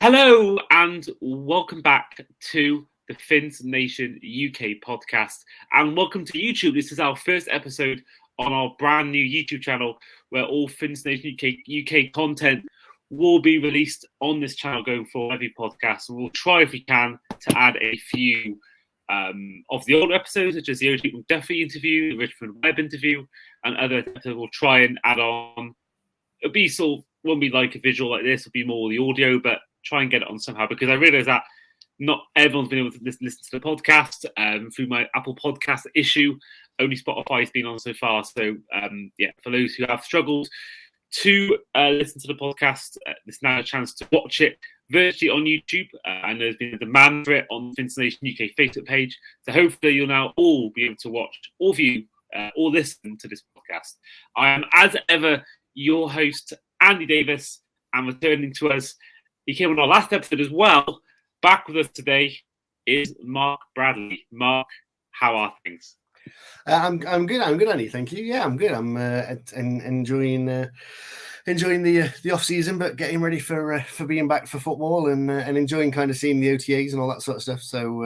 Hello and welcome back to the Fins Nation UK podcast, and welcome to YouTube. This is our first episode on our brand new YouTube channel where all Fins Nation UK content will be released on this channel going forward, every podcast. And we'll try, if we can, to add a few of the older episodes, such as the OG McDuffie interview, the Richmond Webb interview, and other episodes we'll try and add on. It'll be sort of, won't be like a visual like this, it'll be more the audio, but try and get it on somehow, because I realise that not everyone's been able to listen to the podcast through my Apple Podcast issue. Only Spotify's been on so far. So, for those who have struggled to listen to the podcast, there's now a chance to watch it virtually on YouTube. And there's been a demand for it on the Fins Nation UK Facebook page. So hopefully you'll now all be able to watch or view or listen to this podcast. I am, as ever, your host, Andy Davis, and returning to us, he came on our last episode as well. Back with us today is Mark Bradley. Mark, how are things? I'm good. I'm good, Andy. Thank you. Yeah, I'm good. I'm enjoying the off season, but getting ready for being back for football and enjoying kind of seeing the OTAs and all that sort of stuff. So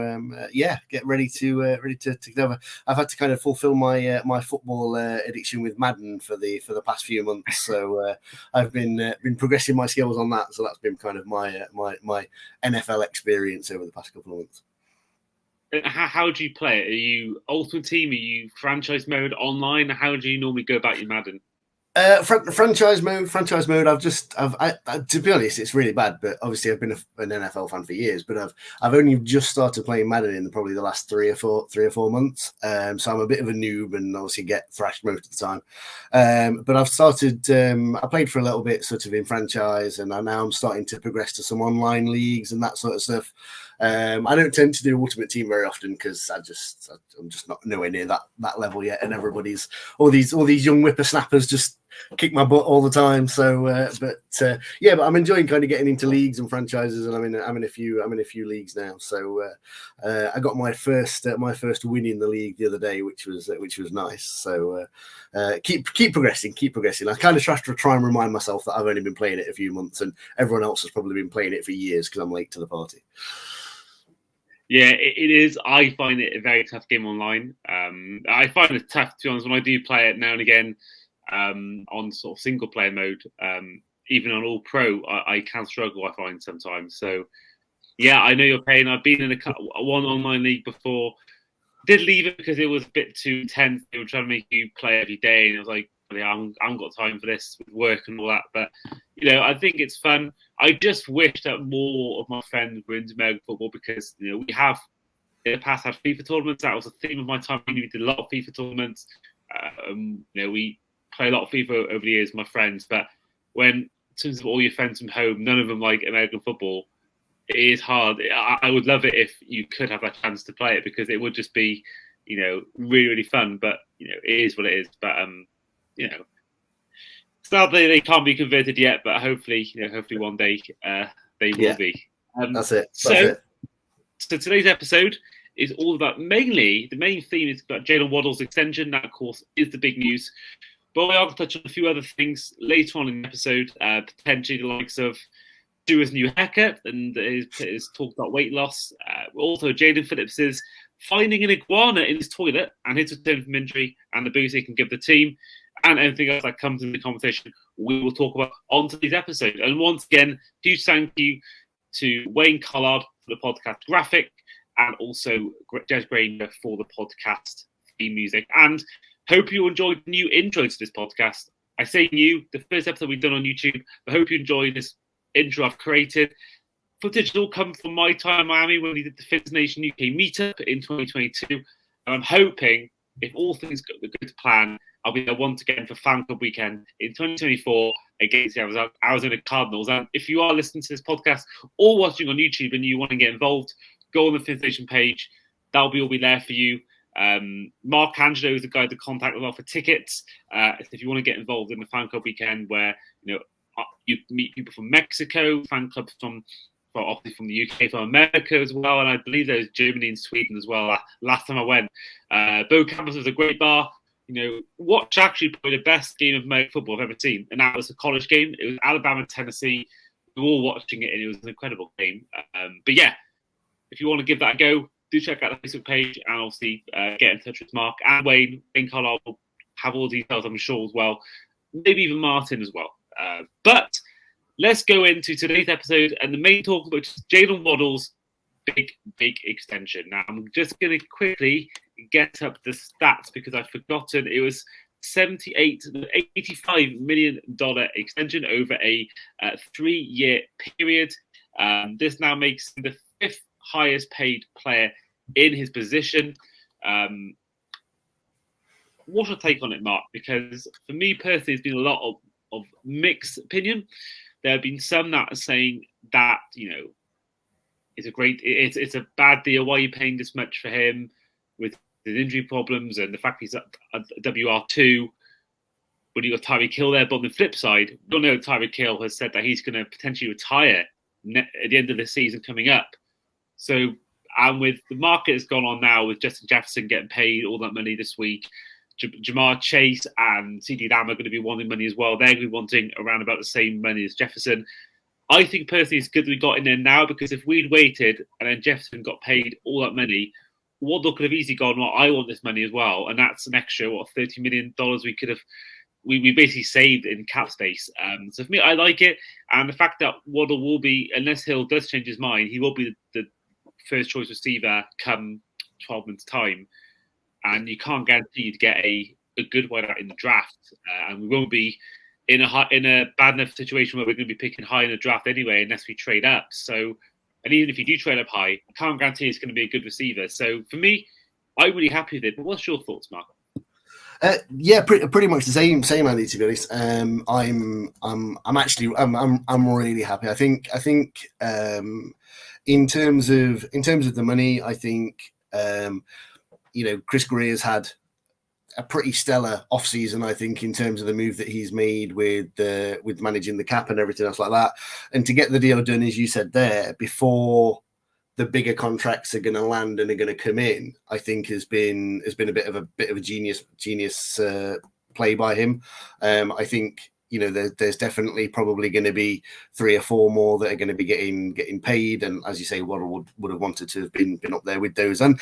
get ready to get over. I've had to kind of fulfill my my football addiction with Madden for the past few months. So I've been progressing my skills on that. So that's been kind of my NFL experience over the past couple of months. How do you play it? Are you Ultimate Team? Are you franchise mode online? How do you normally go about your Madden? Franchise mode. I've to be honest, it's really bad. But obviously, I've been an NFL fan for years. But I've only just started playing Madden in probably the last three or four months. So I'm a bit of a noob and obviously get thrashed most of the time. But I've started. I played for a little bit, sort of in franchise, and now I'm starting to progress to some online leagues and that sort of stuff. I don't tend to do Ultimate Team very often because I'm just not nowhere near that level yet, and all these young whippersnappers just kick my butt all the time. So, but I'm enjoying kind of getting into leagues and franchises, and I'm in a few leagues now. So, I got my first win in the league the other day, which was nice. So, keep progressing. I kind of try and remind myself that I've only been playing it a few months, and everyone else has probably been playing it for years because I'm late to the party. Yeah, it is. I find it a very tough game online. I find it tough, to be honest, when I do play it now and again on sort of single player mode. Even on All Pro, I can struggle, I find sometimes. So, yeah, I know your pain. I've been in one online league before. Did leave it because it was a bit too intense. They were trying to make you play every day, and I was like, I haven't got time for this with work and all that. But, I think it's fun. I just wish that more of my friends were into American football because, we have in the past had FIFA tournaments. That was a theme of my time. We did a lot of FIFA tournaments. We play a lot of FIFA over the years, my friends. But when, in terms of all your friends from home, none of them like American football, it is hard. I would love it if you could have that chance to play it because it would just be, really, really fun. But, it is what it is. But, sadly they can't be converted yet, but hopefully one day they will be. That's it. So today's episode is all about mainly the main theme is about Jaylen Waddle's extension. That, of course, is the big news. But we are going to touch on a few other things later on in the episode, potentially the likes of Dua's new haircut and his talk about weight loss. Also, Jaden Phillips's finding an iguana in his toilet and his return from injury and the boost he can give the team. And anything else that comes in the conversation, we will talk about on today's episode. And once again, huge thank you to Wayne Collard for the podcast graphic and also Jez Granger for the podcast theme music. And hope you enjoyed the new intro to this podcast. I say new, the first episode we've done on YouTube, but hope you enjoyed this intro I've created. Footage will come from my time in Miami when we did the Fins Nation UK meetup in 2022. And I'm hoping, if all things go to plan, I'll be there once again for Fan Club Weekend in 2024 against the Arizona Cardinals. And if you are listening to this podcast or watching on YouTube and you want to get involved, go on the Fins Nation page. That'll all be there for you. Mark Angelo is the guy to contact as well for tickets. If you want to get involved in the Fan Club Weekend where you meet people from Mexico, fan clubs obviously from the UK, from America as well, and I believe there's Germany and Sweden as well. Last time I went, Bo Campus was a great bar. Watch actually probably the best game of American football I've ever seen, and that was a college game. It was Alabama-Tennessee, we were all watching it, and it was an incredible game. But yeah, if you want to give that a go, do check out the Facebook page, and obviously get in touch with Mark and Wayne. Wayne Carlisle will have all the details, I'm sure, as well. Maybe even Martin as well. But let's go into today's episode, and the main talk about Jaylen Waddle's big extension. Now, I'm just going to quickly get up the stats because I've forgotten. It was $85 million extension over a 3-year period. This now makes him the 5th highest paid player in his position. What's your take on it, Mark? Because for me personally, there's been a lot of mixed opinion. There have been some that are saying that, it's a bad deal. Why are you paying this much for him with his injury problems and the fact he's at WR2 when you got Tyreek Hill there? But on the flip side, we all know Tyreek Hill has said that he's going to potentially retire at the end of the season coming up. So, and with the market that's gone on now, with Justin Jefferson getting paid all that money this week, Jamar Chase and CeeDee Lamb are going to be wanting money as well. They're going to be wanting around about the same money as Jefferson. I think personally it's good that we got in there now, because if we'd waited and then Jefferson got paid all that money, Waddle could have easily gone, well, I want this money as well. And that's an extra, $30 million we could have, we basically saved in cap space. So for me, I like it. And the fact that Waddle will be, unless Hill does change his mind, he will be the first choice receiver come 12 months' time. And you can't guarantee you'd get a good one out in the draft. And we won't be in a bad enough situation where we're going to be picking high in the draft anyway, unless we trade up. So, and even if you do trade up high, I can't guarantee it's going to be a good receiver. So for me, I'm really happy with it. But what's your thoughts, Mark? Yeah, pretty much the same, Andy. To be honest, I'm really happy. I think in terms of the money, I think Chris Greer's had a pretty stellar offseason, I think, in terms of the move that he's made with managing the cap and everything else like that. And to get the deal done, as you said there, before the bigger contracts are going to land and are going to come in, I think has been a bit of a genius play by him. I think there's definitely probably going to be 3 or 4 more that are going to be getting paid, and as you say, Waddle would have wanted to have been up there with those. And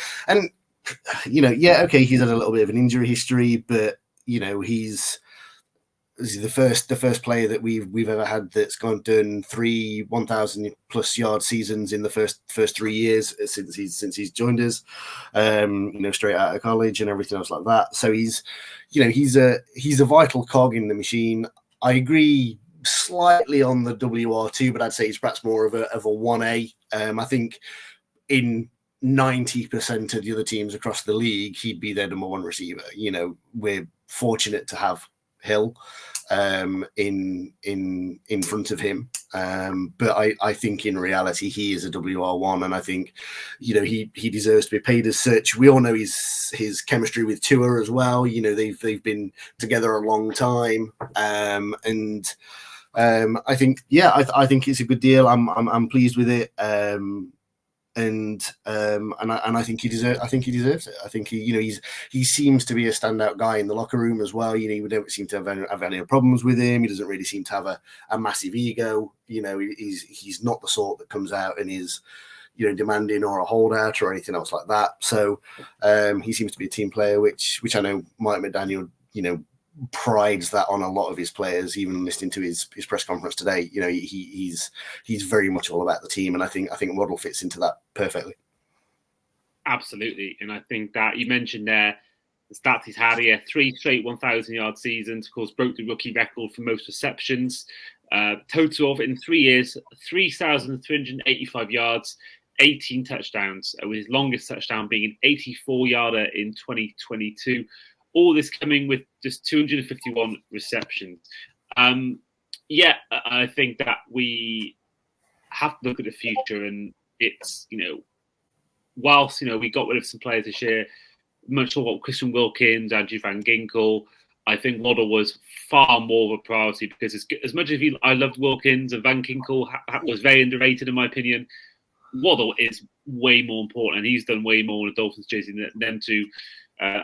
okay, he's had a little bit of an injury history, but he's the first player that we've ever had that's done 3 1,000+ yard seasons in the first 3 years since he's joined us, straight out of college and everything else like that. So he's a vital cog in the machine. I agree slightly on the WR2, but I'd say he's perhaps more of a 1A. I think in 90% of the other teams across the league, he'd be their number 1 receiver. We're fortunate to have Hill in front of him, but I think in reality he is a WR1, and I think he deserves to be paid as such. We all know his chemistry with Tua as well. They've been together a long time, and I think I think it's a good deal. I'm pleased with it. And I think he deserves it. I think he seems to be a standout guy in the locker room as well. We don't seem to have any problems with him. He doesn't really seem to have a massive ego. He's not the sort that comes out and is demanding or a holdout or anything else like that. So he seems to be a team player, which I know Mike McDaniel prides that on a lot of his players. Even listening to his press conference today, he's very much all about the team, and I think Waddle fits into that perfectly. Absolutely, and I think that you mentioned there the stats he's had here: 3 straight 1,000-yard seasons. Of course, broke the rookie record for most receptions. Total of in 3 years, 3,385 yards, 18 touchdowns, with his longest touchdown being an 84-yarder in 2022. All this coming with just 251 receptions. I think that we have to look at the future, and it's, whilst, we got rid of some players this year, much like Christian Wilkins, Andrew Van Ginkel, I think Waddle was far more of a priority, because as much as I loved Wilkins and Van Ginkel was very underrated in my opinion, Waddle is way more important, and he's done way more in the Dolphins jersey than them to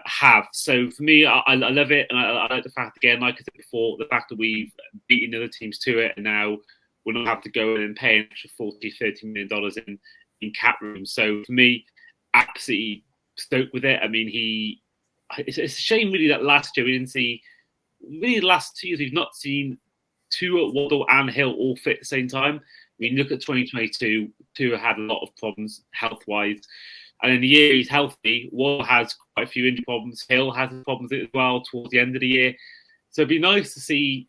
have. So for me, I love it, and I like the fact, again, like I said before, the fact that we've beaten other teams to it, and now will not have to go in and pay an extra $40-30 million in cap room. So for me, absolutely stoked with it. I mean, it's a shame really that last year we didn't see, really the last 2 years we've not seen Tua, Waddle and Hill all fit at the same time. I mean, look at 2022, Tua had a lot of problems health-wise. And in the year he's healthy, Waddle has quite a few injury problems. Hill has problems as well towards the end of the year. So it'd be nice to see,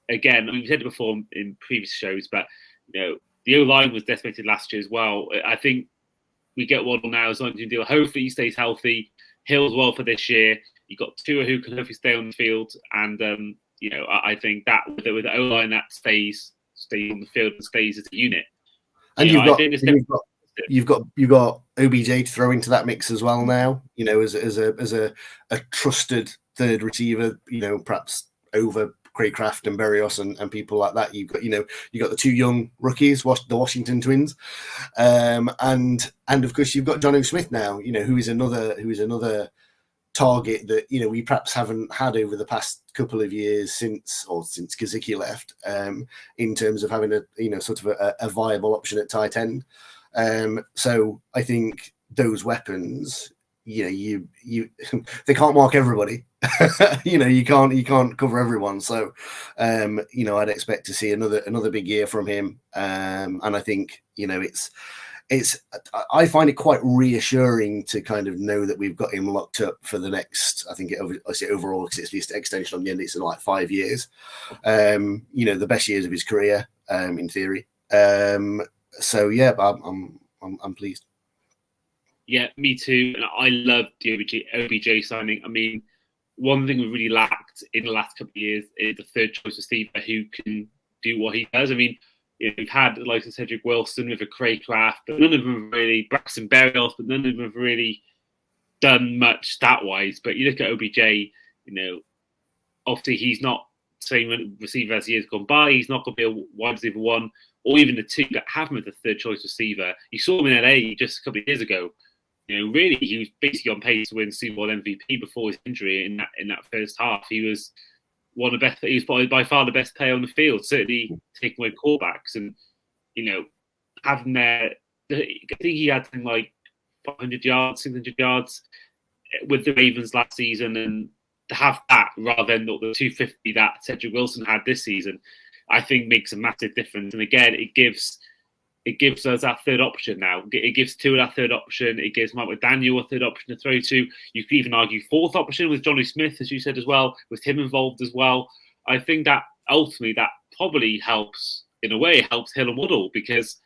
again, I mean, we said it before in previous shows, but, the O-line was decimated last year as well. I think we get Waddle now as long as you deal. Hopefully he stays healthy. Hill as well for this year. You've got Tua who can hopefully stay on the field. And, I think that with the O-line that stays on the field and stays as a unit. And you've got OBJ to throw into that mix as well now, as a trusted third receiver, perhaps over Craycraft and Berrios and people like that. You've got the two young rookies, the Washington Twins, and of course you've got Jonnu Smith now, who is another target that we perhaps haven't had over the past couple of years since Gesicki left, in terms of having a sort of a viable option at tight end. So I think those weapons, you they can't mark everybody. You can't cover everyone. So I'd expect to see another big year from him. And I think I find it quite reassuring to kind of know that we've got him locked up for the next, I think overall, because it's just extension on the end, it's like 5 years. The best years of his career, in theory. So yeah, I'm pleased. Yeah, me too. And I love the OBJ signing. I mean, one thing we really lacked in the last couple of years is the third choice receiver who can do what he does. I mean, we've had like Cedric Wilson with a Craycraft, but none of them have really, Braxton Berrios, but none of them have really done much stat-wise. But you look at OBJ, obviously he's not the same receiver as he has gone by. He's not going to be a wide receiver one, or even the two that have him as a third choice receiver. You saw him in LA just a couple of years ago. Really, he was basically on pace to win Super Bowl MVP before his injury in that first half. He was one of the best. He was probably by far the best player on the field, certainly taking away quarterbacks. And having there, I think he had something like 500 yards, 600 yards with the Ravens last season, and to have that rather than the 250 that Cedric Wilson had this season, I think makes a massive difference. And again, it gives us that third option now. It gives Tua that third option. It gives Mike McDaniel a third option to throw to. You could even argue fourth option with Jonnu Smith, as you said as well, with him involved as well. I think that ultimately that probably helps, in a way, helps Hill and Waddle, because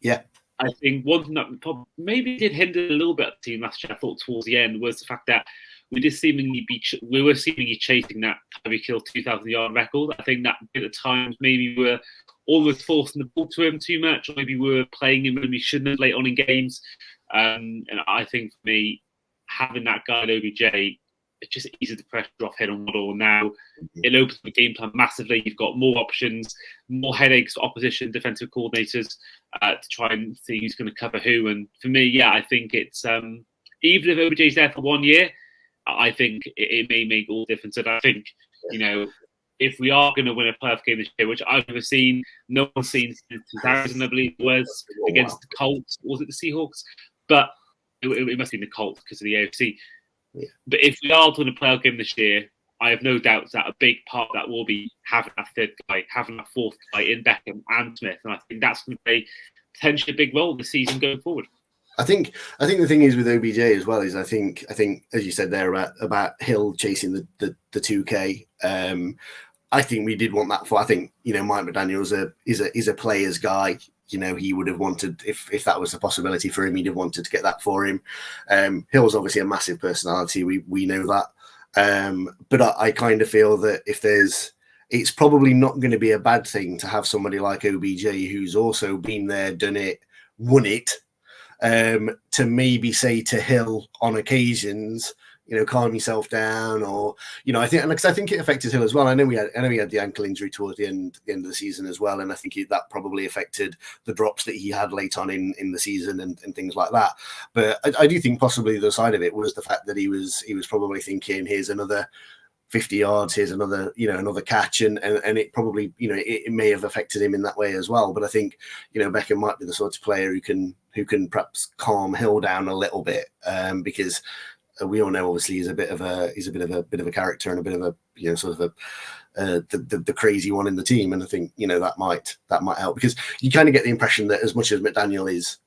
I think one thing that maybe did hinder a little bit of the team last year, I thought, towards the end, was the fact that we were seemingly chasing that Tyreek Hill 2,000-yard record. I think that at times maybe we were almost forcing the ball to him too much, or maybe we were playing him when we shouldn't have late on in games. And I think for me, having that guy at OBJ, it just eases the pressure off Hill and Waddle. Now it opens the game plan massively. You've got more options, more headaches for opposition defensive coordinators to try and see who's going to cover who. And for me, I think it's even if OBJ's there for 1 year, I think it may make all the difference. And I think, if we are going to win a playoff game this year, which I've never seen, no one's seen since 2000, I believe it was, against the Colts. Was it the Seahawks? But it must be the Colts because of the AFC. Yeah. But if we are to win a playoff game this year, I have no doubts that a big part of that will be having that third guy, having that fourth guy in Beckham and Smith. And I think that's going to play potentially a big role this season going forward. I think the thing is with OBJ as well is I think as you said there about Hill chasing the 2K. I think we did want that for. I think Mike McDaniel is a player's guy. He would have wanted, if that was a possibility for him, he'd have wanted to get that for him. Hill's obviously a massive personality. We know that. But I kind of feel that it's probably not going to be a bad thing to have somebody like OBJ who's also been there, done it, won it, to maybe say to Hill on occasions, calm yourself down, or I think, and because I think it affected Hill as well. I know he had the ankle injury towards the end of the season as well, and I think that probably affected the drops that he had late on in the season and things like that. But I do think possibly the side of it was the fact that he was probably thinking, here's another 50 yards, here's another, another catch, and it probably, it may have affected him in that way as well. But I think, Beckham might be the sort of player who can perhaps calm Hill down a little bit, because we all know obviously he's a bit of a character and a bit of a, sort of the crazy one in the team, and I think that might help, because you kind of get the impression that as much as McDaniel is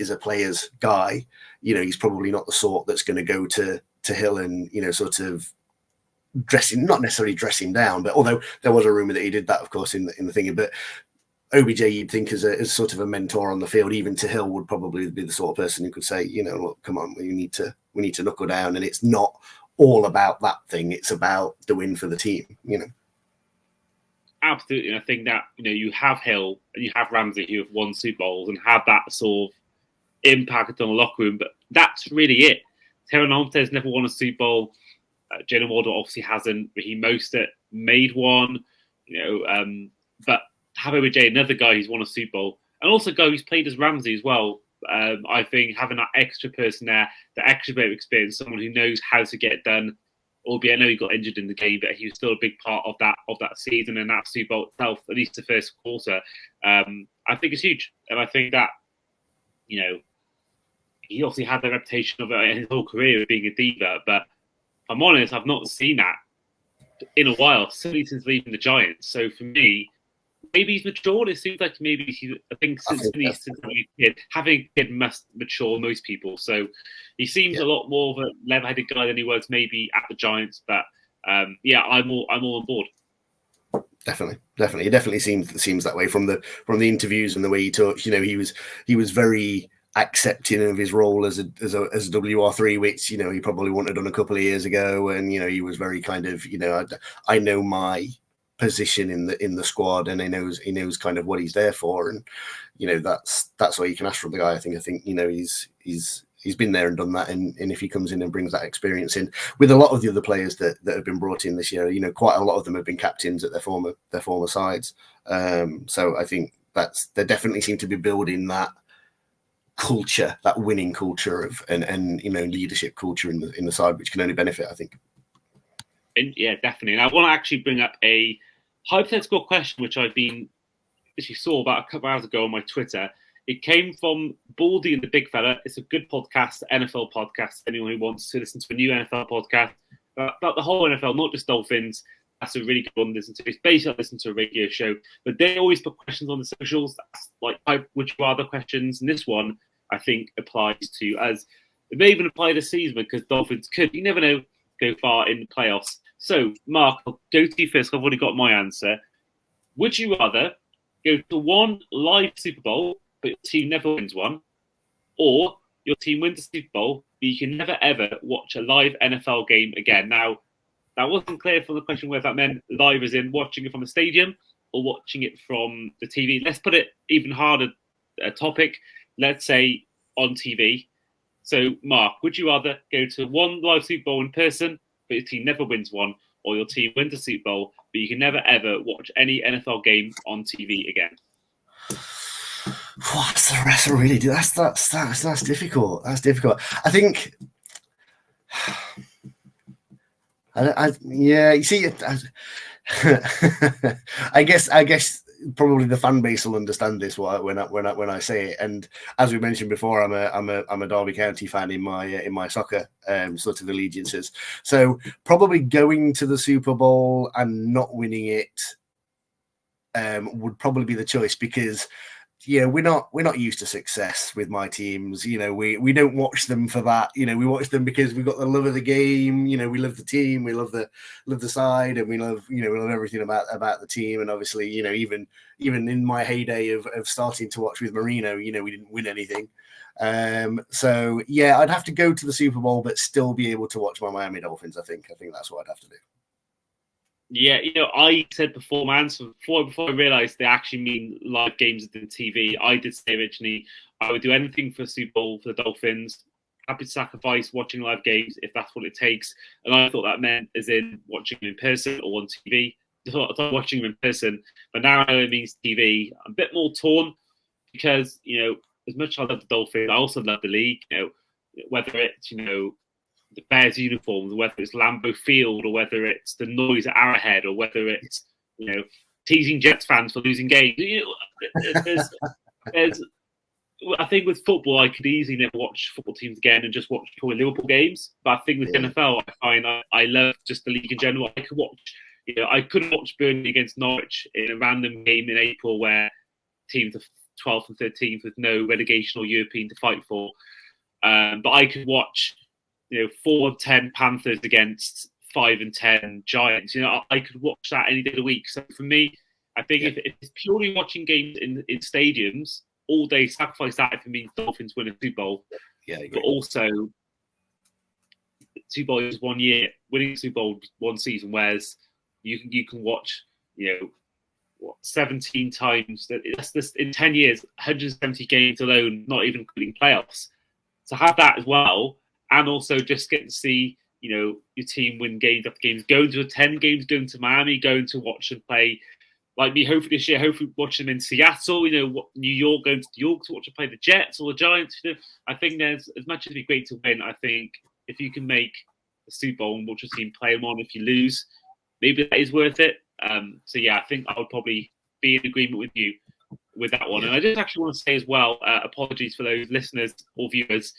a player's guy, he's probably not the sort that's going to go to Hill and sort of not necessarily dressing down, but although there was a rumor that he did that, of course, in the thing. But OBJ, you'd think as sort of a mentor on the field, even to Hill, would probably be the sort of person who could say, look, come on, we need to knuckle down, and it's not all about that thing; it's about the win for the team. Absolutely, and I think that you have Hill and you have Ramsey who have won Super Bowls and have that sort of impact on the locker room, but that's really it. Terran Armstead's never won a Super Bowl. Jaylen Waddle obviously hasn't. Raheem Mostert made one, but have OBJ, another guy who's won a Super Bowl, and also a guy who's played as Ramsey as well. I think having that extra person there, the extra bit of experience, someone who knows how to get it done. Albeit I know he got injured in the game, but he was still a big part of that season and that Super Bowl itself, at least the first quarter. I think it's huge, and I think that he obviously had the reputation of his whole career of being a diva, but if I'm honest, I've not seen that in a while, certainly since leaving the Giants. So for me, maybe he's matured. It seems like maybe since having a kid must mature most people. So he seems a lot more of a level-headed guy than he was maybe at the Giants. But I'm all on board. Definitely. It definitely seems that way from the interviews and the way he talks. He was very accepting of his role as a WR3, which he probably wanted done a couple of years ago, and he was very kind of I know my position in the squad, and he knows kind of what he's there for, and that's all you can ask from the guy. I think he's been there and done that, and if he comes in and brings that experience in with a lot of the other players that have been brought in this year, quite a lot of them have been captains at their former sides. So I think they definitely seem to be building that culture, that winning culture and leadership culture in the side, which can only benefit, I think. And yeah, definitely. And I want to actually bring up a hypothetical question, which you saw about a couple hours ago on my Twitter. It came from Baldy and the Big Fella. It's a good podcast, NFL podcast. Anyone who wants to listen to a new NFL podcast about the whole NFL, not just Dolphins, that's a really good one to listen to. It's basically like listening to a radio show, but they always put questions on the socials. That's like would you rather questions. And this one, I think, applies to us. It may even apply this season because Dolphins could, you never know, go far in the playoffs. So, Mark, I'll go to you first. I've already got my answer. Would you rather go to one live Super Bowl, but your team never wins one, or your team wins the Super Bowl, but you can never, ever watch a live NFL game again? Now, that wasn't clear from the question whether that meant live as in watching it from a stadium or watching it from the TV. Let's put it even harder topic. Let's say on TV. So, Mark, would you rather go to one live Super Bowl in person, but your team never wins one, or your team wins a Super Bowl, but you can never, ever watch any NFL game on TV again? That's really that's difficult. That's difficult. I think. You see, I guess probably the fan base will understand this when I say it. And as we mentioned before, I'm a Derby County fan in my soccer sort of allegiances. So probably going to the Super Bowl and not winning it would probably be the choice, because we're not used to success with my teams. We don't watch them for that. We watch them because we've got the love of the game. We love the team, we love the side, and we love everything about the team. And obviously, even in my heyday of starting to watch with Marino, we didn't win anything. So yeah, I'd have to go to the Super Bowl, but still be able to watch my Miami Dolphins. I think that's what I'd have to do. Yeah, I said before, man, so before I realised they actually mean live games than TV, I did say originally I would do anything for Super Bowl for the Dolphins. Happy to sacrifice watching live games if that's what it takes. And I thought that meant as in watching them in person or on TV. I thought watching them in person, but now I know it means TV. I'm a bit more torn because, as much as I love the Dolphins, I also love the league. Whether it's, the Bears uniforms, whether it's Lambeau Field or whether it's the noise at Arrowhead or whether it's, teasing Jets fans for losing games. There's I think with football, I could easily never watch football teams again and just watch probably Liverpool games. But I think with NFL, I find I love just the league in general. I could watch, I couldn't watch Burnley against Norwich in a random game in April where teams are 12th and 13th with no relegation or European to fight for. But I could watch, 4-10 Panthers against 5-10 Giants. I could watch that any day of the week. So for me, I think if it's purely watching games in stadiums all day, sacrifice that if it means Dolphins win a Super Bowl. Yeah, I agree. But also, Super Bowl is 1 year, winning Super Bowl one season, whereas you can watch, 17 times. That's this in 10 years, 170 games alone, not even including playoffs. So have that as well, and also just get to see, your team win games after games, going to 10 games, going to Miami, going to watch them play. Like me, hopefully this year, hopefully watch them in Seattle, New York, going to New York to watch them play the Jets or the Giants. I think there's, as much as it'd be great to win, I think if you can make a Super Bowl and watch your team play them on, if you lose, maybe that is worth it. So yeah, I think I would probably be in agreement with you with that one. And I just actually want to say as well, apologies for those listeners or viewers.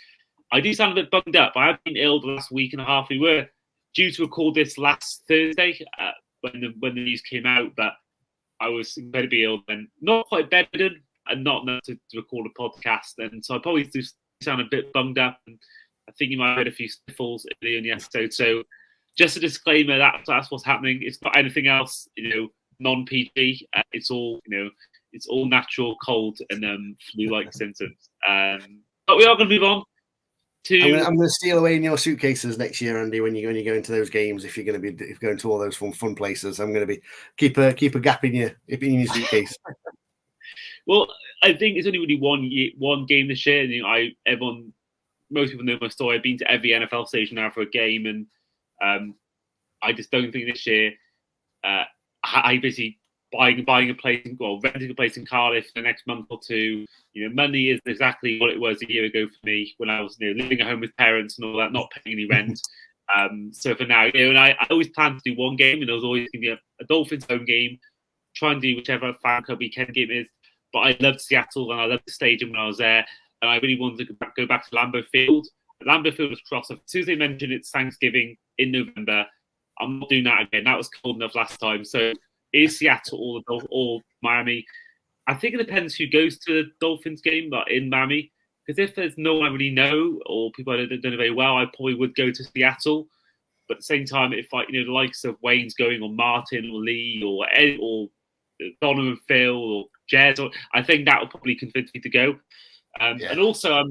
I do sound a bit bummed up. I have been ill the last week and a half. We were due to record this last Thursday when the news came out, but I was incredibly ill then, not quite bedridden and not enough to record a podcast. And so I probably do sound a bit bummed up. And I think you might have heard a few sniffles earlier in the episode. So just a disclaimer, that's what's happening. It's not anything else, non-PG. It's all, it's all natural cold and flu-like symptoms. But we are going to move on to... I'm going to steal away in your suitcases next year, Andy, when you go into those games. If you're going to all those fun places, I'm going to be keep a gap in your suitcase. Well, I think it's only really one game this year. Most people know my story. I've been to every NFL station now for a game, and I just don't think this year I basically buying a place, renting a place in Cardiff for the next month or two. Money is exactly what it was a year ago for me when I was living at home with parents and all that, not paying any rent. So for now, and I always planned to do one game, and there was always going to be a Dolphins home game. Try and do whichever fan club weekend game is. But I loved Seattle and I loved the stadium when I was there, and I really wanted to go back to Lambeau Field. Lambeau Field was crossed. As soon as they mentioned it's Thanksgiving in November, I'm not doing that again. That was cold enough last time. So is Seattle or Miami? I think it depends who goes to the Dolphins game, but in Miami. Because if there's no one I really know or people I don't know very well, I probably would go to Seattle. But at the same time, if the likes of Wayne's going, or Martin or Lee or Donovan Phil or Jez, I think that would probably convince me to go. And also,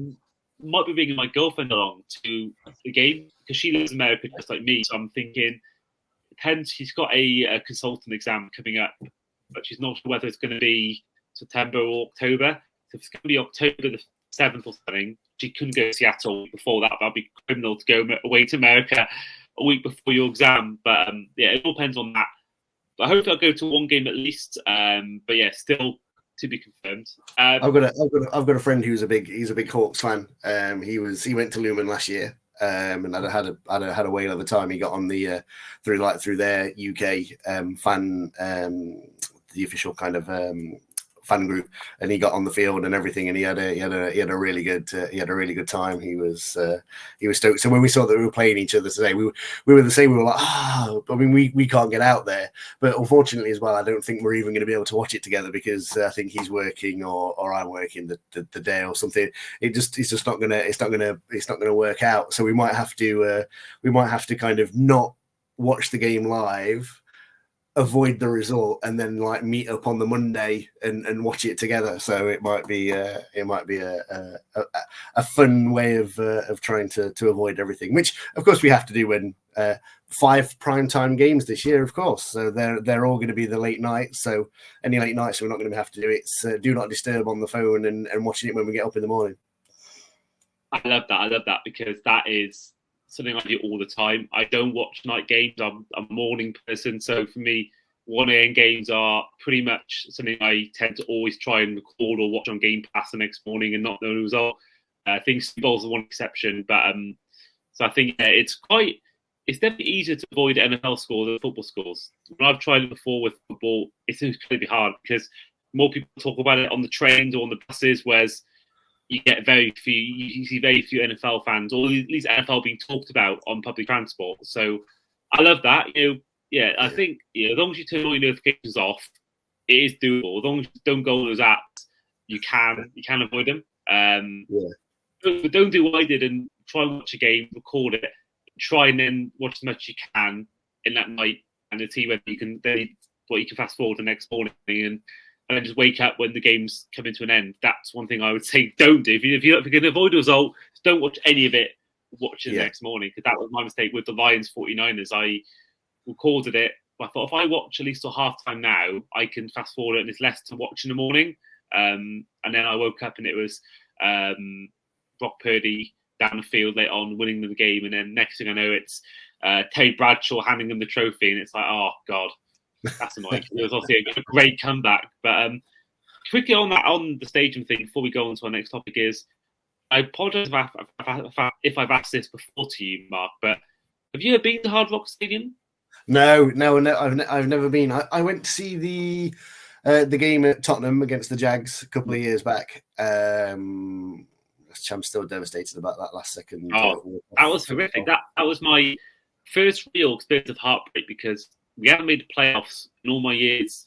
might be bringing my girlfriend along to the game because she lives in America just like me. So I'm thinking, depends. She's got a consultant exam coming up, but she's not sure whether it's going to be September or October. So if it's going to be October the 7th or something, she couldn't go to Seattle before that. That'd be criminal to go away to America a week before your exam. But it all depends on that. But I hope I'll go to one game at least. But yeah, still to be confirmed. I've got a friend who's a big Hawks fan. He went to Lumen last year. And I had a whale of a time. He got on the through their UK fan, the official kind of fan group, and he got on the field and everything, and he had a really good time. He was stoked. So when we saw that we were playing each other today, we were the same. We were like, I mean, we can't get out there, but unfortunately as well, I don't think we're even going to be able to watch it together because I think he's working or I'm working the day or something. It's just not gonna work out. So we might have to kind of not watch the game live, avoid the result, and then meet up on the Monday and watch it together. So it might be a fun way of trying to avoid everything, which of course we have to do when 5 primetime games this year, of course. So they're all going to be the late nights. So any late nights we're not going to have to do. It's do not disturb on the phone and watching it when we get up in the morning. I love that because that is something I do all the time. I don't watch night games. I'm a morning person. So for me, 1 a.m. games are pretty much something I tend to always try and record or watch on Game Pass the next morning and not know the result. I think Super Bowl's the one exception. But So I think it's definitely easier to avoid NFL scores than football scores. When I've tried it before with football, it's incredibly hard because more people talk about it on the trains or on the buses, whereas you get very few. You see very few NFL fans, or at least NFL being talked about on public transport. So I love that. I think as long as you turn all your notifications off, it is doable. As long as you don't go on those apps, you can avoid them. But don't do what I did and try and watch a game, record it, try and then watch as much as you can in that night, and then see whether you can fast forward the next morning and then just wake up when the game's coming to an end. That's one thing I would say don't do. If you can avoid a result, don't watch any of it. Watch it the next morning, because that was my mistake with the Lions 49ers. I recorded it. I thought if I watch at least till halftime now, I can fast forward it and it's less to watch in the morning. And then I woke up and it was Brock Purdy down the field later on winning the game, and then next thing I know it's Terry Bradshaw handing them the trophy, and it's like, oh god, that's annoying. It was obviously a great comeback. But quickly on the stadium thing before we go on to our next topic is, I apologise if I've asked this before to you, Mark, but have you ever been to Hard Rock Stadium? No, I've never been. I went to see the game at Tottenham against the Jags a couple of years back. I'm still devastated about that last second. Oh, that was horrific. That was my first real experience of heartbreak, because we haven't made the playoffs in all my years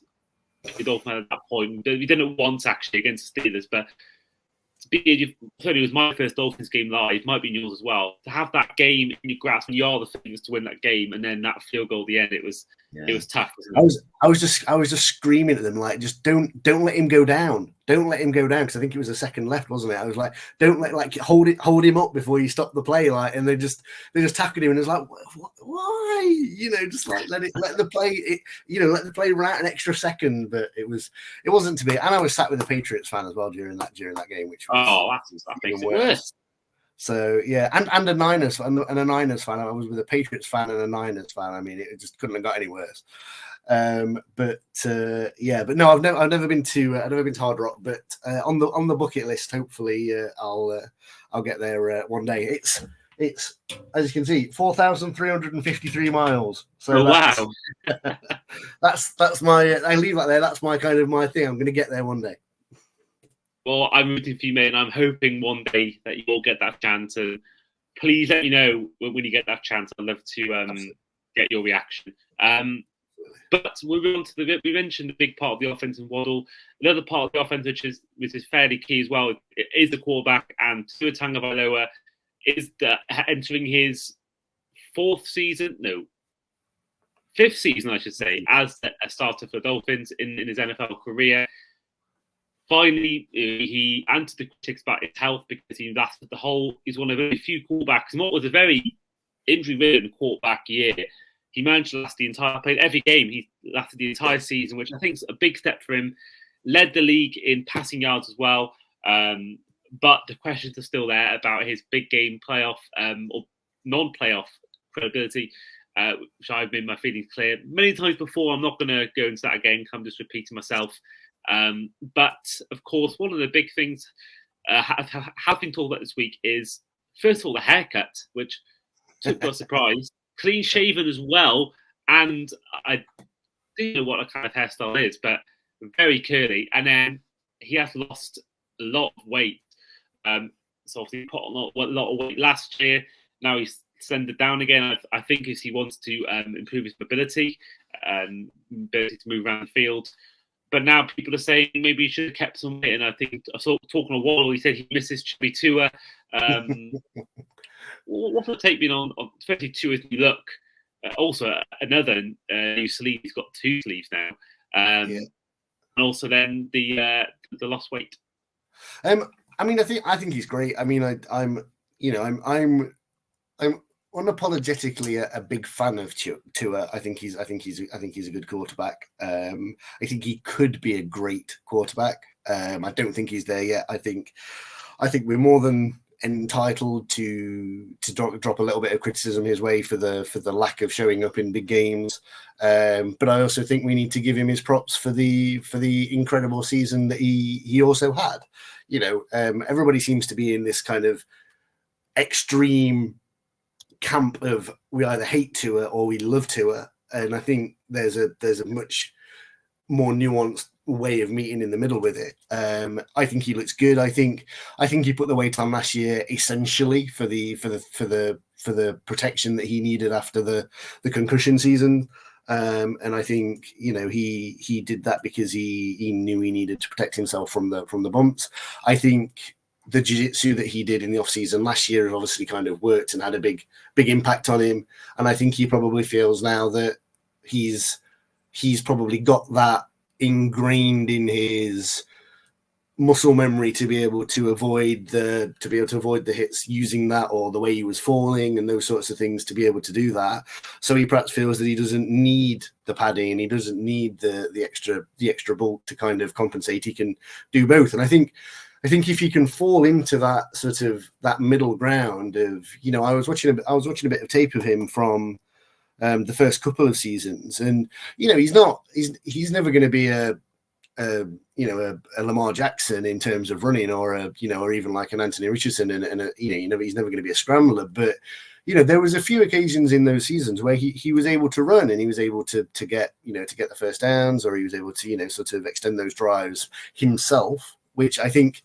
with Dolphins at that point. We did it once actually against the Steelers, but it was my first Dolphins game live, might be yours as well. To have that game in your grasp and you are the things to win that game, and then that field goal at the end, it was tough. Wasn't it? I was just screaming at them like, just don't let him go down. Don't let him go down, because I think it was a second left, wasn't it? I was like, hold him up before you stop the play, like, and they just tackled him, and it was like, why? Just like let the play run out an extra second. But it wasn't to be. And I was sat with a Patriots fan as well during that game, which was that makes it worse. So yeah, and a Niners fan. I was with a Patriots fan and a Niners fan. I mean, it just couldn't have got any worse. But no, I've never been to Hard Rock, but on the bucket list, hopefully I'll get there one day. It's as you can see, 4,353 miles. So wow, that's my. I leave that there. That's my kind of my thing. I'm going to get there one day. Well, I'm rooting for you, mate, and I'm hoping one day that you will get that chance. And please let me know when you get that chance. I'd love to get your reaction. But moving on to we mentioned the big part of the offense in Waddle. Another part of the offense, which is fairly key as well, is the quarterback. And Tua Tagovailoa is entering his fifth season, I should say, as a starter for the Dolphins in his NFL career. Finally, he answered the critics about his health, because he lasted he's one of the few quarterbacks, and what was a very injury-ridden quarterback year. He managed to played every game. He lasted the entire season, which I think is a big step for him. Led the league in passing yards as well. But the questions are still there about his big game playoff or non-playoff credibility, which I've made my feelings clear many times before. I'm not going to go into that again. I'm just repeating myself. But of course, one of the big things have been talked about this week is, first of all, the haircut, which took by surprise. Clean shaven as well, and I don't know what kind of hairstyle it is, but very curly. And then he has lost a lot of weight. So obviously he put on a lot of weight last year. Now he's sent it down again. I think he wants to improve his mobility and ability to move around the field. But now people are saying maybe he should have kept some weight. And I think I saw talking to Waddle, he said he misses Chubby Tua. What's the take been on 22 as we look? Also, another new sleeve. He's got 2 sleeves now, and also then the lost weight. I mean, I think he's great. I mean, I'm unapologetically a big fan of Tua. I think he's a good quarterback. I think he could be a great quarterback. I don't think he's there yet. I think we're more than entitled to drop a little bit of criticism his way for the lack of showing up in big games, but I also think we need to give him his props for the incredible season that he also had. Everybody seems to be in this kind of extreme camp of we either hate Tua or we love Tua, and I think there's a much more nuanced way of meeting in the middle with it. I think he looks good. I think he put the weight on last year essentially for the protection that he needed after the concussion season. And I think he did that because he knew he needed to protect himself from the bumps. I think the jiu-jitsu that he did in the off-season last year has obviously kind of worked and had a big impact on him. And I think he probably feels now that he's probably got that ingrained in his muscle memory to be able to avoid the hits using that, or the way he was falling and those sorts of things, to be able to do that. So he perhaps feels that he doesn't need the padding, he doesn't need the extra bulk to kind of compensate. He can do both. And I think if he can fall into that sort of that middle ground of, I was watching a bit of tape of him from the first couple of seasons, and he's never going to be a Lamar Jackson in terms of running, or or even like an Anthony Richardson, and he's never going to be a scrambler. But there was a few occasions in those seasons where he was able to run, and he was able to get the first downs, or he was able to sort of extend those drives himself, which I think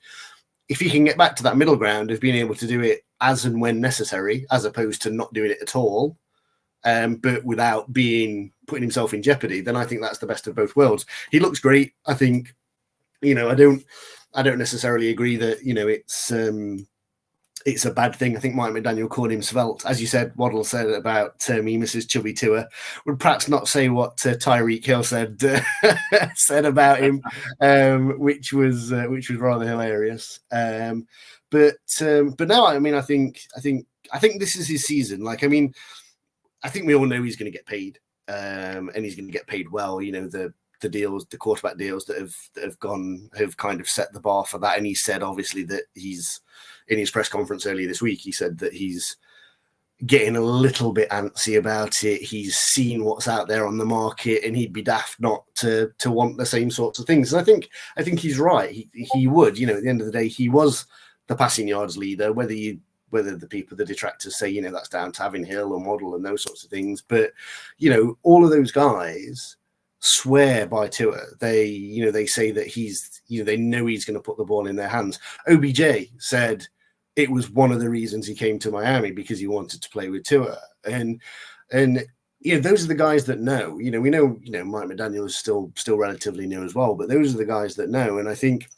if he can get back to that middle ground of being able to do it as and when necessary, as opposed to not doing it at all, but without putting himself in jeopardy, then I think that's the best of both worlds. He looks great. I think, I don't necessarily agree that, it's a bad thing. I think Mike McDaniel called him svelte. As you said, Waddle said about he misses chubby Tua. Would perhaps not say what Tyreek Hill said about him, which was rather hilarious. But no, I mean, I think this is his season. Like, I mean, I think we all know he's going to get paid, and he's going to get paid well. The deals, the quarterback deals that have kind of set the bar for that. And he said, obviously, that he's in his press conference earlier this week, he said that he's getting a little bit antsy about it. He's seen what's out there on the market, and he'd be daft not to want the same sorts of things. And I think he's right. He would, at the end of the day, he was the passing yards leader, whether the detractors say, that's down to having Hill and Waddle and those sorts of things. But, all of those guys swear by Tua. They say that they know he's going to put the ball in their hands. OBJ said it was one of the reasons he came to Miami, because he wanted to play with Tua. And those are the guys that know. We know, Mike McDaniel is still relatively new as well, but those are the guys that know. And I think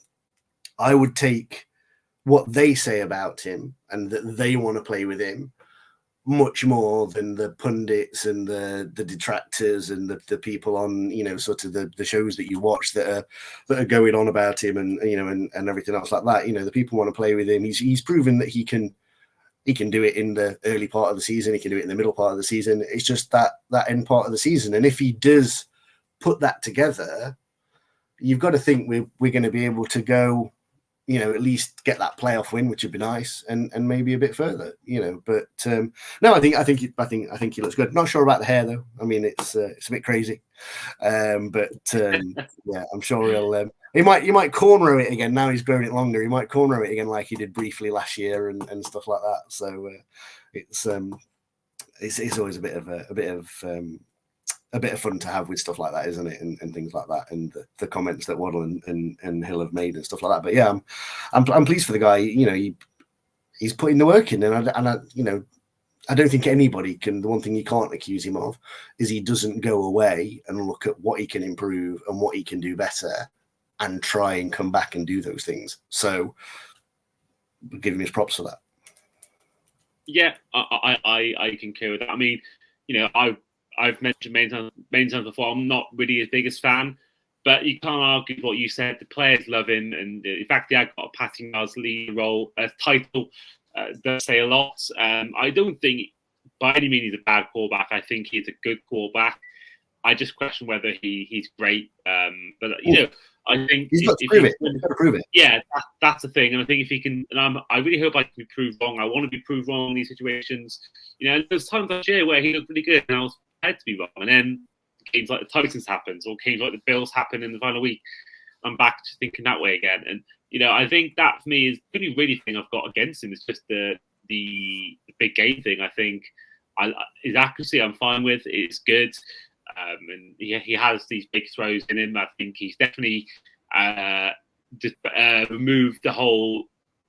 I would take what they say about him and that they want to play with him much more than the pundits and the detractors and the people on, sort of the shows that you watch that are going on about him and everything else like that. The people want to play with him. He's proven that he can do it in the early part of the season. He can do it in the middle part of the season. It's just that end part of the season. And if he does put that together, you've got to think we're going to be able to go, at least get that playoff win, which would be nice, and maybe a bit further, But no, I think he looks good. Not sure about the hair though. I mean, it's a bit crazy, but yeah, I'm sure he might cornrow it again. Now he's grown it longer. He might cornrow it again like he did briefly last year and stuff like that. So it's always a bit of fun to have with stuff like that, isn't it? And things like that, and the comments that Waddle and Hill have made and stuff like that. But yeah, I'm pleased for the guy. He's putting the work in, and I don't think anybody can. The one thing you can't accuse him of is he doesn't go away and look at what he can improve and what he can do better, and try and come back and do those things. So, we'll give him his props for that. Yeah, I concur with that. I mean, I've mentioned many times before, I'm not really his biggest fan, but you can't argue what you said. The players love him, and in fact, he had got a passing yards lead role title. Does say a lot. I don't think by any means he's a bad quarterback. I think he's a good quarterback. I just question whether he's great. But I think he's got to prove it. He's got to prove it. Yeah, that's the thing. And I think if he can, and I really hope I can be proved wrong. I want to be proved wrong in these situations. There's times last year where he looked really good, and I was prepared to be wrong. And then games like the Titans happens, or games like the Bills happen in the final week, I'm back to thinking that way again. And I think that for me is the only really thing I've got against him is just the the big game thing. I think his accuracy I'm fine with. It's good. And he has these big throws in him. I think he's definitely removed the whole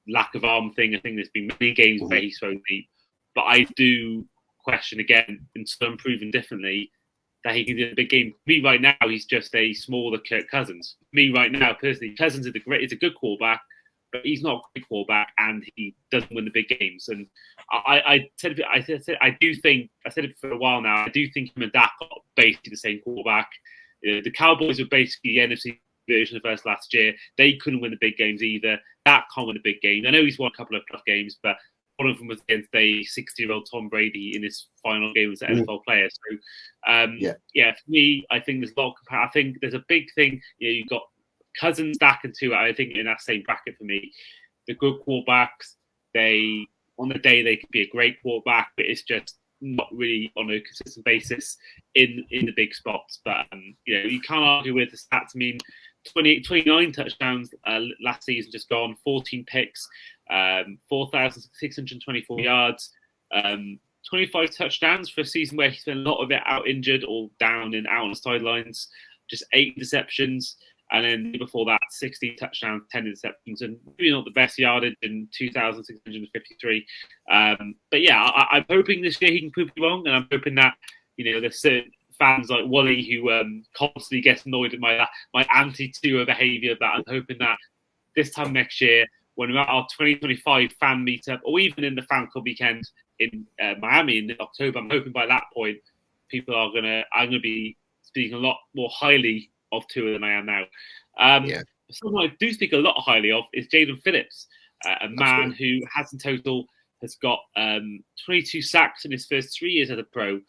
lack of arm thing. I think there's been many games where he's thrown deep, but I do question again, and some proven differently, that he can do a big game. For me right now, he's just a smaller Kirk Cousins. For me right now, personally, Cousins is a good quarterback, but he's not a great quarterback, and he doesn't win the big games. And I said it for a while now. I do think him and Dak are basically the same quarterback. The Cowboys were basically the NFC version of us last year. They couldn't win the big games either. Dak can't win the big games. I know he's won a couple of tough games, but one of them was against a 60-year-old Tom Brady in his final game as an NFL player. So, for me, I think there's a lot of I think there's a big thing. You've got Cousins, Dak, and Tua, I think, in that same bracket for me. The good quarterbacks, on the day they could be a great quarterback, but it's just not really on a consistent basis in the big spots. But you can't argue with the stats. I mean, 29 touchdowns last season just gone, 14 picks, 4,624 yards, 25 touchdowns for a season where he spent a lot of it out injured or down and out on the sidelines, just 8 interceptions. And then before that, 16 touchdowns, 10 interceptions, and maybe not the best yardage in 2,653. But yeah, I'm hoping this year he can prove me wrong, and I'm hoping that there's certain fans like Wally who constantly gets annoyed at my anti-Tua behaviour. But I'm hoping that this time next year, when we're at our 2025 fan meetup, or even in the fan club weekend in Miami in October, I'm hoping by that point I'm gonna be speaking a lot more highly of Tua than I am now. Someone I do speak a lot highly of is Jaden Phillips, a man who has in total has got 22 sacks in his first 3 years as a pro,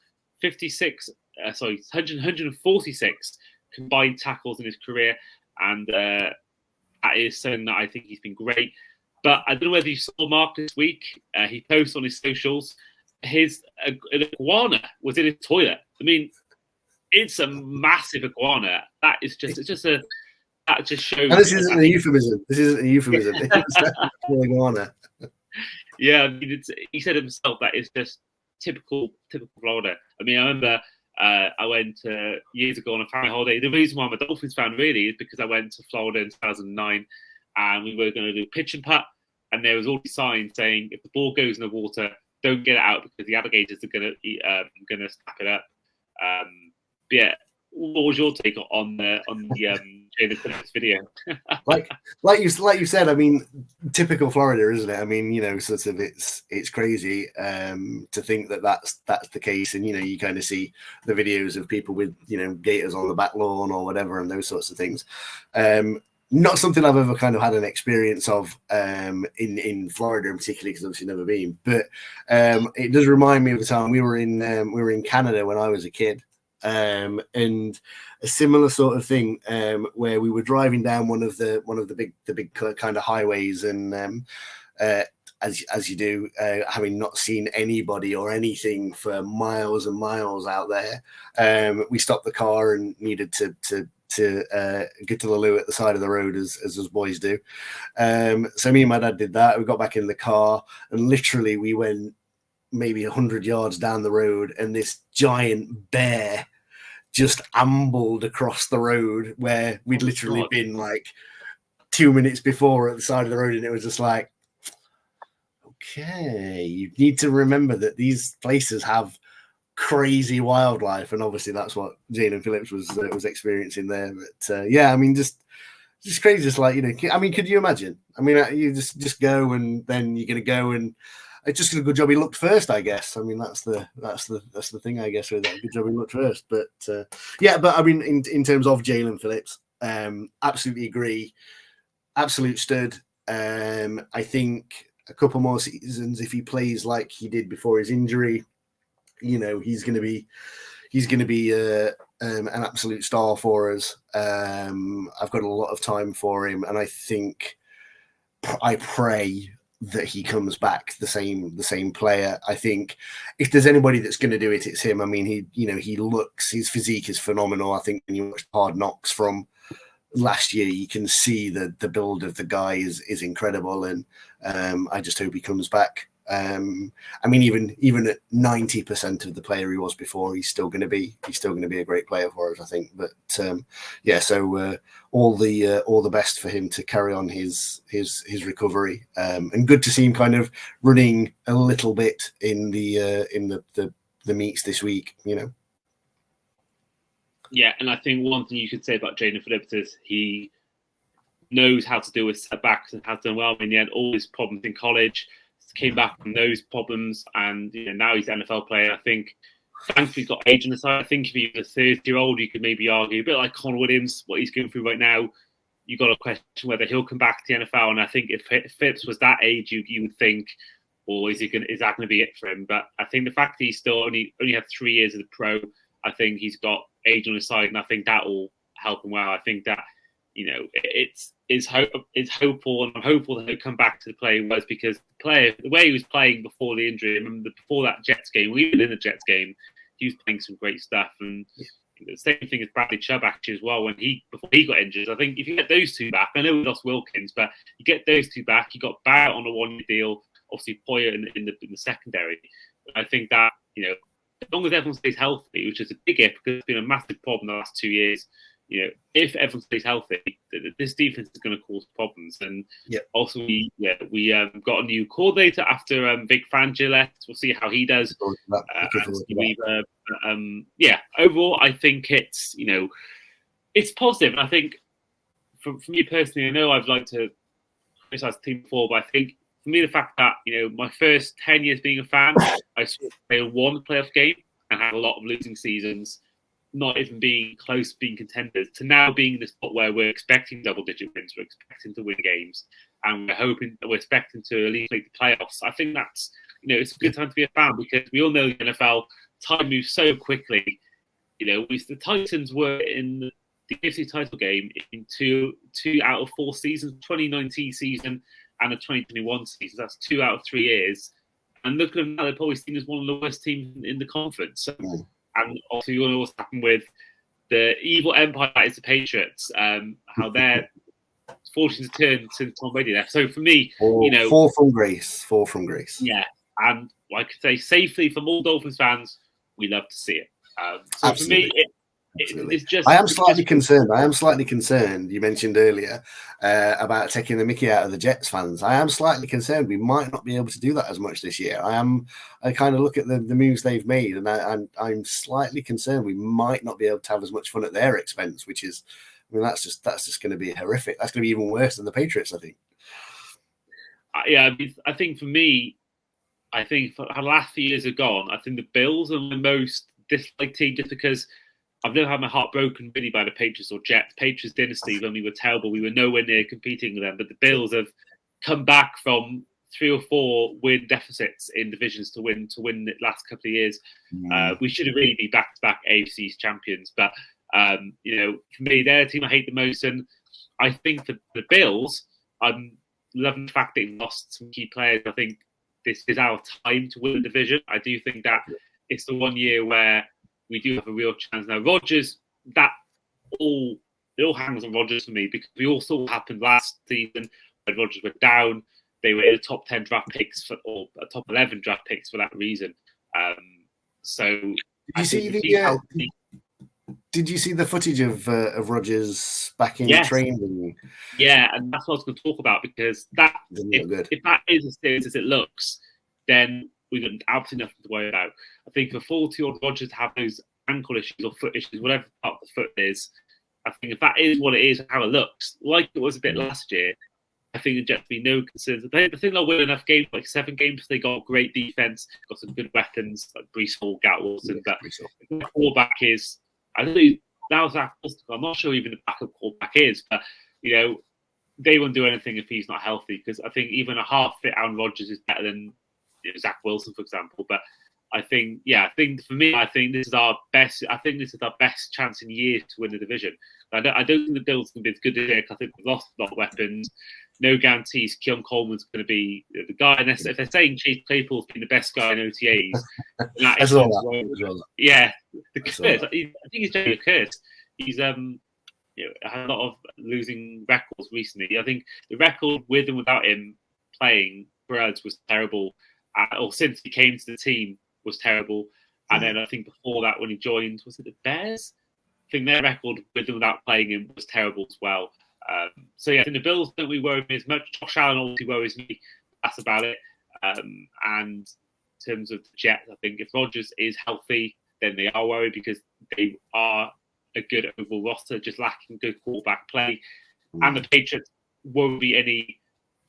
146 combined tackles in his career, and that is something that I think he's been great. But I don't know whether you saw Mark this week. He posted on his socials an iguana was in his toilet. I mean, it's a massive iguana. That just shows. And this isn't a euphemism. It's an iguana. Yeah, I mean, he said himself that it's just typical Florida. I mean, I remember I went years ago on a family holiday. The reason why I'm a Dolphins fan really is because I went to Florida in 2009, and we were going to do pitch and putt, and there was all these signs saying if the ball goes in the water, don't get it out because the alligators are going to snap it up. But yeah, what was your take on the Jaylen Phillips video? like you said, I mean, typical Florida, isn't it? I mean, sort of it's crazy to think that that's the case, and you kind of see the videos of people with gators on the back lawn or whatever, and those sorts of things. Not something I've ever kind of had an experience of in Florida, in particular, because obviously never been. But it does remind me of the time we were in Canada when I was a kid. And a similar sort of thing where we were driving down one of the big kind of highways, and as you do, having not seen anybody or anything for miles and miles out there, we stopped the car and needed to get to the loo at the side of the road as us boys do. So me and my dad did that. We got back in the car, and literally we went maybe 100 yards down the road, and this giant bear just ambled across the road where we'd literally been like 2 minutes before at the side of the road. And it was just like, okay, you need to remember that these places have crazy wildlife. And obviously that's what Jaylen Phillips was experiencing there. But yeah, I mean, just crazy. Just like, I mean, could you imagine? I mean, you just go, and then you're going to go, and it's just a good job he looked first, I guess. I mean, that's the thing, I guess, with that. Good job he looked first. But yeah, but I mean, in terms of Jaylen Phillips, absolutely agree. Absolute stud. I think a couple more seasons, if he plays like he did before his injury, he's going to be an absolute star for us. I've got a lot of time for him, and I pray that he comes back the same player. I think if there's anybody that's going to do it, it's him. I mean, his physique is phenomenal. I think when you watch Hard Knocks from last year, you can see the build of the guy is incredible, and I just hope he comes back I mean, even at 90% of the player he was before, he's still going to be a great player for us, I think. But so all the best for him to carry on his recovery, and good to see him kind of running a little bit in the meets this week. Yeah, and I think one thing you could say about Jaylen Phillips is he knows how to deal with setbacks and has done well. In the end, all his problems in college came back from those problems, and now he's an NFL player. I think, thankfully, he's got age on the side. I think if he was a 30-year-old, you could maybe argue a bit like Connor Williams, what he's going through right now. You got to question whether he'll come back to the NFL. And I think if Phillips was that age, you would think, or is that going to be it for him? But I think the fact that he's still only had 3 years as a pro, I think he's got age on his side, and I think that will help him well. I think that it's hopeful, and I'm hopeful that he'll come back to the play was because the way he was playing before the injury, I remember before that Jets game, even in the Jets game, he was playing some great stuff. And the same thing as Bradley Chubb actually as well before he got injured. I think if you get those two back, I know we lost Wilkins, but you get those two back, you got Barrett on a 1-year deal, obviously Poyer in the secondary. I think that as long as everyone stays healthy, which is a big if because it's been a massive problem the last 2 years. If everyone stays healthy, this defense is going to cause problems. And also, we got a new coordinator after Vic Fangio left. We'll see how he does. Overall, I think it's positive. And I think for me personally, I know I've liked to criticize the team before, but I think for me the fact that my first 10 years being a fan, I saw they won a playoff game and had a lot of losing seasons, not even being close to being contenders, to now being in the spot where we're expecting double-digit wins, we're expecting to win games, and we're expecting to at least make the playoffs. I think that's, it's a good time to be a fan because we all know the NFL, time moves so quickly. The Titans were in the AFC title game in two out of 4 seasons, 2019 season and a 2021 season. That's 2 out of 3 years. And look at them now, they're probably seen as one of the worst teams in the conference. So, and obviously, you know what's happened with the evil empire that is the Patriots, how their fortunes turned since Tom Brady left. So for me, fall from grace. Yeah, and like I say, safely from all Dolphins fans, we love to see it. So Absolutely. for me, it's just. I am slightly concerned. You mentioned earlier about taking the mickey out of the Jets fans. I am slightly concerned we might not be able to do that as much this year. I kind of look at the moves they've made, and I'm slightly concerned we might not be able to have as much fun at their expense, which is, that's just going to be horrific. That's going to be even worse than the Patriots, I think. I think for me, for how the last few years have gone, I think the Bills are the most disliked team just because I've never had my heart broken really by the Patriots or Jets. Patriots dynasty, when we were terrible, we were nowhere near competing with them. But the Bills have come back from 3 or 4 win deficits in divisions to win the last couple of years. We should have really been back-to-back AFC champions. But, for me, they're the team I hate the most. And I think for the Bills, I'm loving the fact that they lost some key players. I think this is our time to win the division. I do think that it's the one year where we do have a real chance. Now, Rodgers, it all hangs on Rodgers for me because we all saw what happened last season when Rodgers went down. They were in the top 10 draft picks or top 11 draft picks for that reason. Did you see the footage of Rodgers back in training? Yeah, and that's what I was going to talk about because if that is as serious as it looks, then we've got absolutely nothing to worry about. I think for 40-year-old Rodgers to have those ankle issues or foot issues, whatever part of the foot is, I think if that is what it is, how it looks, like it was a bit last year, I think there'd just be no concerns. I think they'll win enough games, like 7 games. They got great defense, got some good weapons, like Breece Hall, Gat Wilson. But the quarterback is, I don't know, now Zach Wilson, I'm not sure even the backup quarterback is, but, they won't do anything if he's not healthy because I think even a half-fit Aaron Rodgers is better than Zach Wilson, for example. But I think for me, I think this is our best. I think this is our best chance in years to win the division. I don't think the Bills can be as good as they. I think we've lost a lot of weapons. No guarantees. Keon Coleman's going to be the guy. And if they're saying Chase Claypool's been the best guy in OTAs, that is the curse. I think he's generally a curse. He's had a lot of losing records recently. I think the record with and without him playing for us was terrible. or since he came to the team, was terrible. And then I think before that, when he joined, was it the Bears? I think their record with him without playing him was terrible as well. So yeah, I think the Bills don't really worry me as much. Josh Allen obviously worries me. That's about it. And in terms of the Jets, I think if Rodgers is healthy, then they are worried because they are a good overall roster, just lacking good quarterback play. And the Patriots won't be any,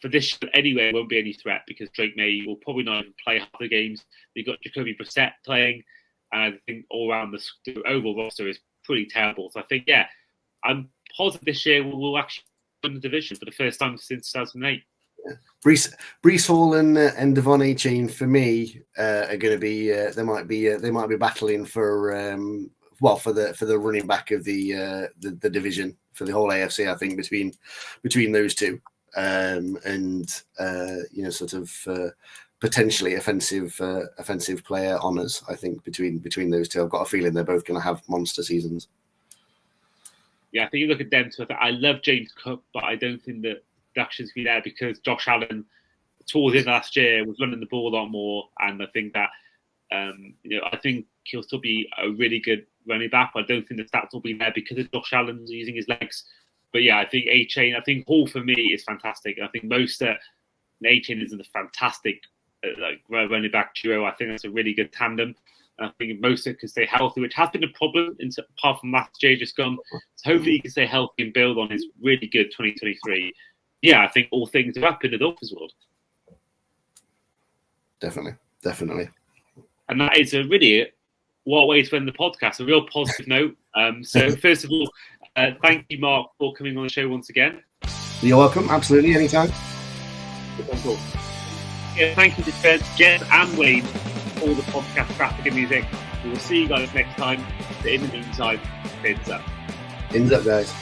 for this year anyway, won't be any threat because Drake May will probably not even play half the games. They've got Jacoby Brissett playing, and I think all around the overall roster is pretty terrible. So I think, yeah, I'm positive this year we'll actually win the division for the first time since 2008. Breece Hall and Devon Achane for me are going to be. They might be battling for the running back of the division for the whole AFC. I think between those two, sort of potentially offensive player honors. I think between those two, I've got a feeling they're both going to have monster seasons. Yeah, I think you look at them too. I love James Cook, but I don't think that production's be there because Josh Allen towards the end last year was running the ball a lot more, and I think that I think he'll still be a really good running back. But I don't think the stats will be there because of Josh Allen using his legs. But yeah, I think Achane. I think Hall for me is fantastic. I think Mostert and Achane is a fantastic running back duo. I think that's a really good tandem. I think Mostert can stay healthy, which has been a problem apart from last year just gone. So hopefully he can stay healthy and build on his really good 2023. Yeah, I think all things are up in the Dolphins world. Definitely. And that is what way to end the podcast, a real positive note. So first of all, thank you, Mark, for coming on the show once again. You're welcome. Absolutely, anytime. Cool. Yeah, thank you to Jess and Wayne for all the podcast graphic and music. We will see you guys next time. But in the meantime, fins up. Fins up, guys.